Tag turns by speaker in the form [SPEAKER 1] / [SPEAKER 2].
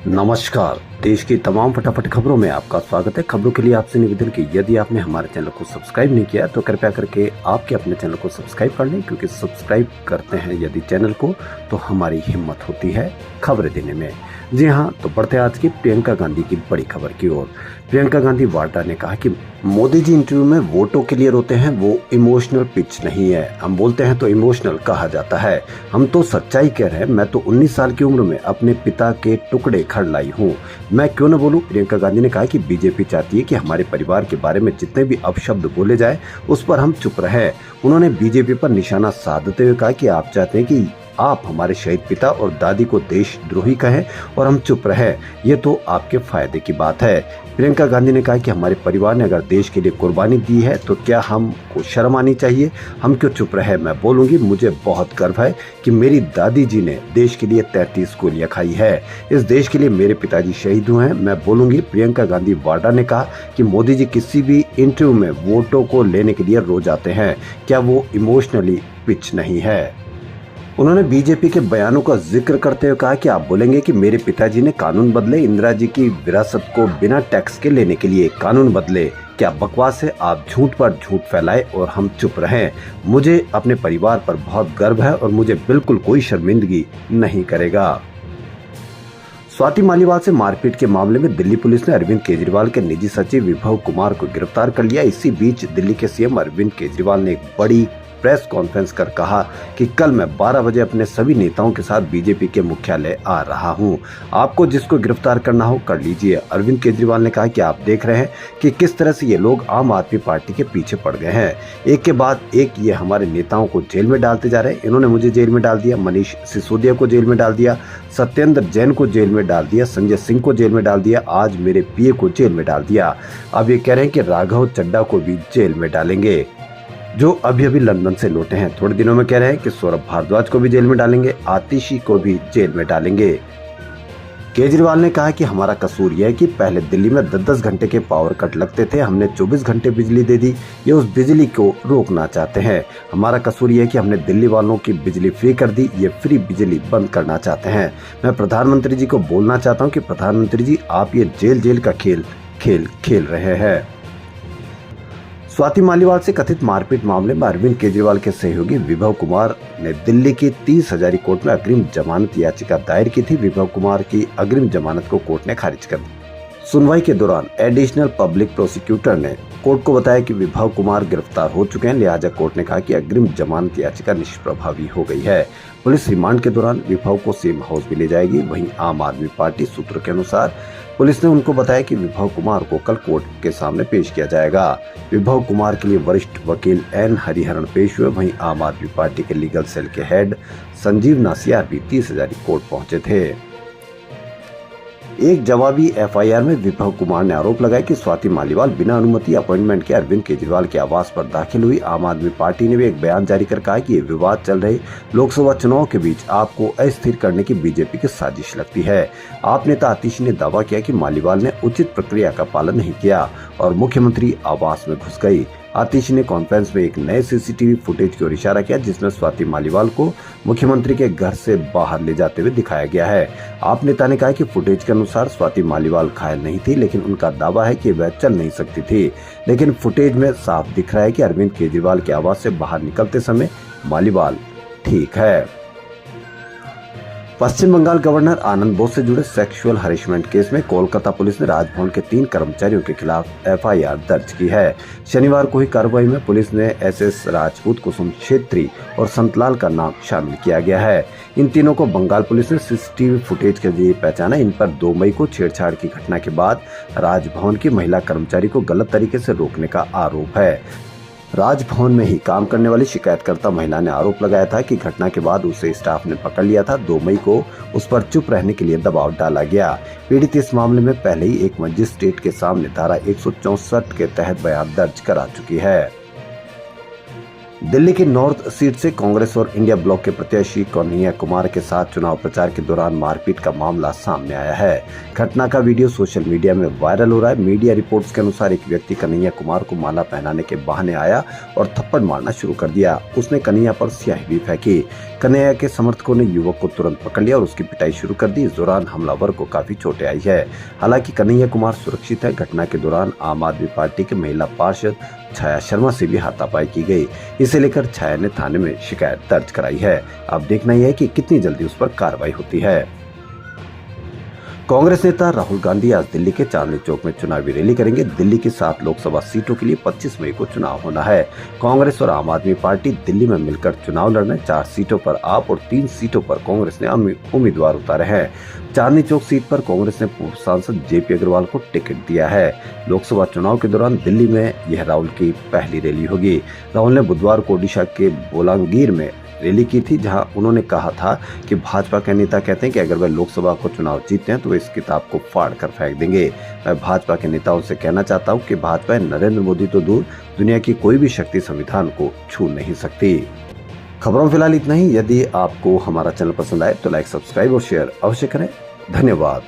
[SPEAKER 1] नमस्कार। देश की तमाम फटाफट खबरों में आपका स्वागत है। खबरों के लिए आपसे निवेदन कि यदि आपने हमारे चैनल को सब्सक्राइब नहीं किया तो कृपया करके आपके अपने चैनल को सब्सक्राइब कर लें, क्योंकि सब्सक्राइब करते हैं यदि चैनल को तो हमारी हिम्मत होती है खबरें देने में। जी हाँ, तो बढ़ते आज की प्रियंका गांधी की बड़ी खबर की ओर। प्रियंका गांधी वाड्रा ने कहा कि मोदी जी इंटरव्यू में वोटों के लिए रोते हैं, वो इमोशनल पिच नहीं है। हम बोलते हैं तो इमोशनल कहा जाता है, हम तो सच्चाई कह रहे हैं। मैं तो 19 साल की उम्र में अपने पिता के टुकड़े खड़ लाई हूँ, मैं क्यों न बोलूं। प्रियंका गांधी ने कहा कि बीजेपी चाहती है कि हमारे परिवार के बारे में जितने भी अपशब्द बोले जाए उस पर हम चुप रहें। उन्होंने बीजेपी पर निशाना साधते हुए कहा कि आप चाहते हैं कि आप हमारे शहीद पिता और दादी को देशद्रोही कहें और हम चुप रहें, ये तो आपके फायदे की बात है। प्रियंका गांधी ने कहा कि हमारे परिवार ने अगर देश के लिए कुर्बानी दी है तो क्या हमको शर्म आनी चाहिए, हम क्यों चुप रहे। मैं बोलूंगी, मुझे बहुत गर्व है कि मेरी दादी जी ने देश के लिए 33 गोलियां खाई है। इस देश के लिए मेरे पिताजी शहीद हुए हैं। मैं बोलूंगी। प्रियंका गांधी वाड्रा ने कहा कि मोदी जी किसी भी इंटरव्यू में वोटों को लेने के लिए रो जाते हैं, क्या वो इमोशनली पिच नहीं है। उन्होंने बीजेपी के बयानों का जिक्र करते हुए कहा कि आप बोलेंगे कि मेरे पिताजी ने कानून बदले, इंदिरा जी की विरासत को बिना टैक्स के लेने के लिए कानून बदले, क्या बकवास है। आप झूठ पर झूठ फैलाए और हम चुप रहें। मुझे अपने परिवार पर बहुत गर्व है और मुझे बिल्कुल कोई शर्मिंदगी नहीं करेगा। स्वाति मालीवाल से मारपीट के मामले में दिल्ली पुलिस ने अरविंद केजरीवाल के निजी सचिव विभव कुमार को गिरफ्तार कर लिया। इसी बीच दिल्ली के सीएम अरविंद केजरीवाल ने एक बड़ी प्रेस कॉन्फ्रेंस कर कहा कि कल मैं 12 बजे अपने सभी नेताओं के साथ बीजेपी के मुख्यालय आ रहा हूं। आपको जिसको गिरफ्तार करना हो कर लीजिए। अरविंद केजरीवाल ने कहा कि आप देख रहे हैं कि किस तरह से ये लोग आम आदमी पार्टी के पीछे पड़ गए हैं। एक के बाद एक ये हमारे नेताओं को जेल में डालते जा रहे हैं। इन्होंने मुझे जेल में डाल दिया, मनीष सिसोदिया को जेल में डाल दिया, सत्येंद्र जैन को जेल में डाल दिया, संजय सिंह को जेल में डाल दिया, आज मेरे पीए को जेल में डाल दिया। अब ये कह रहे हैं कि राघव चड्ढा को भी जेल में डालेंगे, जो अभी अभी लंदन से लौटे हैं। थोड़े दिनों में कह रहे हैं कि सौरभ भारद्वाज को भी जेल में डालेंगे, आतिशी को भी जेल में डालेंगे। केजरीवाल ने कहा कि हमारा कसूर यह है कि पहले दिल्ली में 10-10 घंटे के पावर कट लगते थे, हमने 24 घंटे बिजली दे दी। ये उस बिजली को रोकना चाहते हैं। हमारा कसूर यह है कि हमने दिल्ली वालों की बिजली फ्री कर दी, ये फ्री बिजली बंद करना चाहते हैं। मैं प्रधानमंत्री जी को बोलना चाहता हूँ कि प्रधानमंत्री जी, आप ये जेल का खेल रहे हैं। स्वाति मालीवाल से कथित मारपीट मामले में अरविंद केजरीवाल के सहयोगी विभव कुमार ने दिल्ली की 30 हजारी कोर्ट में अग्रिम जमानत याचिका दायर की थी। विभव कुमार की अग्रिम जमानत को कोर्ट ने खारिज कर दी। सुनवाई के दौरान एडिशनल पब्लिक प्रोसिक्यूटर ने कोर्ट को बताया कि विभव कुमार गिरफ्तार हो चुके हैं, लिहाजा कोर्ट ने कहा कि अग्रिम जमानत याचिका निष्प्रभावी हो गई है। पुलिस रिमांड के दौरान विभव को सेम हाउस भी ले जाएगी। वहीं आम आदमी पार्टी सूत्रों के अनुसार पुलिस ने उनको बताया कि विभव कुमार को कल कोर्ट के सामने पेश किया जाएगा। विभव कुमार के लिए वरिष्ठ वकील एन हरिहरन पेश हुए। वहीं आम आदमी पार्टी के लीगल सेल के हेड संजीव नासियार भी 30 हजारी कोर्ट पहुंचे थे। एक जवाबी एफआईआर में विभव कुमार ने आरोप लगाया कि स्वाति मालीवाल बिना अनुमति अपॉइंटमेंट के अरविंद केजरीवाल के आवास पर दाखिल हुई। आम आदमी पार्टी ने भी एक बयान जारी कर कहा कि ये विवाद चल रहे लोकसभा चुनाव के बीच आपको अस्थिर करने की बीजेपी की साजिश लगती है। आप नेता आतिशी ने दावा किया कि मालीवाल ने उचित प्रक्रिया का पालन नहीं किया और मुख्यमंत्री आवास में घुस गई। आतिशी ने कॉन्फ्रेंस में एक नए सीसीटीवी फुटेज की ओर इशारा किया, जिसमें स्वाति मालीवाल को मुख्यमंत्री के घर से बाहर ले जाते हुए दिखाया गया है। आप नेता ने कहा कि फुटेज के अनुसार स्वाति मालीवाल घायल नहीं थी, लेकिन उनका दावा है कि वह चल नहीं सकती थी। लेकिन फुटेज में साफ दिख रहा है कि अरविंद केजरीवाल के आवास से बाहर निकलते समय मालीवाल ठीक है। पश्चिम बंगाल गवर्नर आनंद बोस से जुड़े सेक्सुअल हरेसमेंट केस में कोलकाता पुलिस ने राजभवन के 3 कर्मचारियों के खिलाफ एफआईआर दर्ज की है। शनिवार को हुई कार्रवाई में पुलिस ने एसएस राजपूत, कुसुम छेत्री और संतलाल का नाम शामिल किया गया है। इन तीनों को बंगाल पुलिस ने सीसीटीवी फुटेज के जरिए पहचाना। इन पर 2 मई को छेड़छाड़ की घटना के बाद राजभवन की महिला कर्मचारी को गलत तरीके से रोकने का आरोप है। राजभवन में ही काम करने वाली शिकायतकर्ता महिला ने आरोप लगाया था कि घटना के बाद उसे स्टाफ ने पकड़ लिया था। 2 मई को उस पर चुप रहने के लिए दबाव डाला गया। पीड़ित इस मामले में पहले ही एक मजिस्ट्रेट के सामने धारा 164 के तहत बयान दर्ज करा चुकी है। दिल्ली की नॉर्थ सीट से कांग्रेस और इंडिया ब्लॉक के प्रत्याशी कन्हैया कुमार के साथ चुनाव प्रचार के दौरान मारपीट का मामला सामने आया है। घटना का वीडियो सोशल मीडिया में वायरल हो रहा है। मीडिया रिपोर्ट्स के अनुसार एक व्यक्ति कन्हैया कुमार को माला पहनाने के बहाने आया और थप्पड़ मारना शुरू कर दिया। उसने कन्हैया पर स्याही भी फेंकी। कन्हैया के समर्थकों ने युवक को तुरंत पकड़ लिया और उसकी पिटाई शुरू कर दी। इस दौरान हमलावर को काफी चोटें आई है। हालांकि कन्हैया कुमार सुरक्षित है। घटना के दौरान आम आदमी पार्टी के महिला पार्षद छाया शर्मा से भी हाथापाई की गई। इसे लेकर छाया ने थाने में शिकायत दर्ज कराई है। अब देखना यह है कि कितनी जल्दी उस पर कार्रवाई होती है। कांग्रेस नेता राहुल गांधी आज दिल्ली के चांदनी चौक में चुनावी रैली करेंगे। दिल्ली की 7 लोकसभा सीटों के लिए 25 मई को चुनाव होना है। कांग्रेस और आम आदमी पार्टी दिल्ली में मिलकर चुनाव लड़ने 4 सीटों पर आप और 3 सीटों पर कांग्रेस ने उम्मीदवार उतारे हैं। चांदनी चौक सीट पर कांग्रेस ने पूर्व सांसद जेपी अग्रवाल को टिकट दिया है। लोकसभा चुनाव के दौरान दिल्ली में यह राहुल की पहली रैली होगी। राहुल ने बुधवार को ओडिशा के बोलांगीर में रैली की थी, जहां उन्होंने कहा था कि भाजपा के नेता कहते हैं कि अगर वह लोकसभा को चुनाव जीतते हैं तो वे इस किताब को फाड़ कर फेंक देंगे। मैं भाजपा के नेताओं से कहना चाहता हूं कि भाजपा नरेंद्र मोदी तो दूर, दुनिया की कोई भी शक्ति संविधान को छू नहीं सकती। खबरों में फिलहाल इतना ही। यदि आपको हमारा चैनल पसंद आए तो लाइक, सब्सक्राइब और शेयर अवश्य करें। धन्यवाद।